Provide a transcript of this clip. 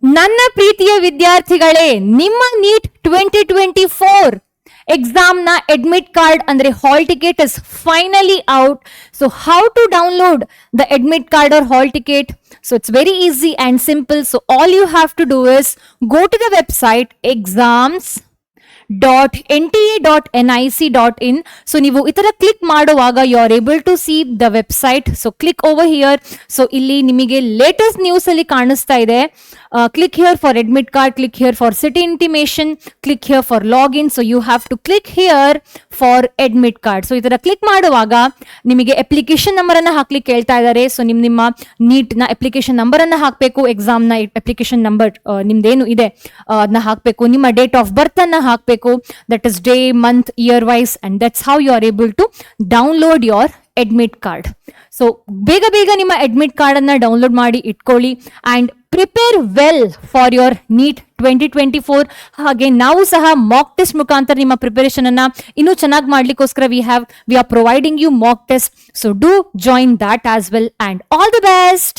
ನನ್ನ ಪ್ರೀತಿಯ ವಿದ್ಯಾರ್ಥಿಗಳೇ, ನಿಮ್ಮ ನೀಟ್ 2024 ಎಕ್ಸಾಮ್ ನ ಅಡ್ಮಿಟ್ ಕಾರ್ಡ್ ಅಂದ್ರೆ hall ticket is finally out. So how to download the admit card or hall ticket? So it's very easy and simple. So all you have to do is go to the website exams.nta.nic.in. So ನೀವು ಈ ತರ click ಮಾಡುವಾಗ you are able to see the website. So click over here. So ಇಲ್ಲಿ ನಿಮಗೆ latest news ಅಲ್ಲಿ ಕಾಣಿಸ್ತಾ ಇದೆ. Click here for admit card, click here for city intimation, click here for login. So you have to click here for admit card. So ಈ ತರ click ಮಾಡುವಾಗ ನಿಮಗೆ application number ಅನ್ನ ಹಾಕ್ಲಿಕ್ಕೆ ಹೇಳ್ತಾ ಇದ್ದಾರೆ. ಸೊ ನಿಮ್ಮ ನೀಟ್ ನ ಅಪ್ಲಿಕೇಶನ್ ನಂಬರ್ ಅನ್ನ ಹಾಕಬೇಕು, ಎಕ್ಸಾಮ್ ನ ಅಪ್ಲಿಕೇಶನ್ ನಂಬರ್ ನಿಮ್ದೇನು ಇದೆ ಅದನ್ನ ಹಾಕಬೇಕು, ನಿಮ್ಮ ಡೇಟ್ ಆಫ್ ಬರ್ತ್ ಅನ್ನ ಹಾಕಬೇಕು, that is day, month, year wise, and that's how you are able to download your admit card. So ಬೇಗ ನಿಮ್ಮ admit card ಅನ್ನ ಡೌನ್ಲೋಡ್ ಮಾಡಿ ಇಟ್ಕೊಳ್ಳಿ and prepare well for your NEET 2024. ಹಾಗೆ ನಾವು ಸಹ ಮಾಕ್ ಟೆಸ್ಟ್ ಮುಖಾಂತರ ನಿಮ್ಮ ಪ್ರಿಪರೇಷನ್ ಅನ್ನ ಇನ್ನೂ ಚೆನ್ನಾಗಿ ಮಾಡ್ಲಿಕ್ಕೋಸ್ಕರ we are providing you mock test. So do join that as well and all the best.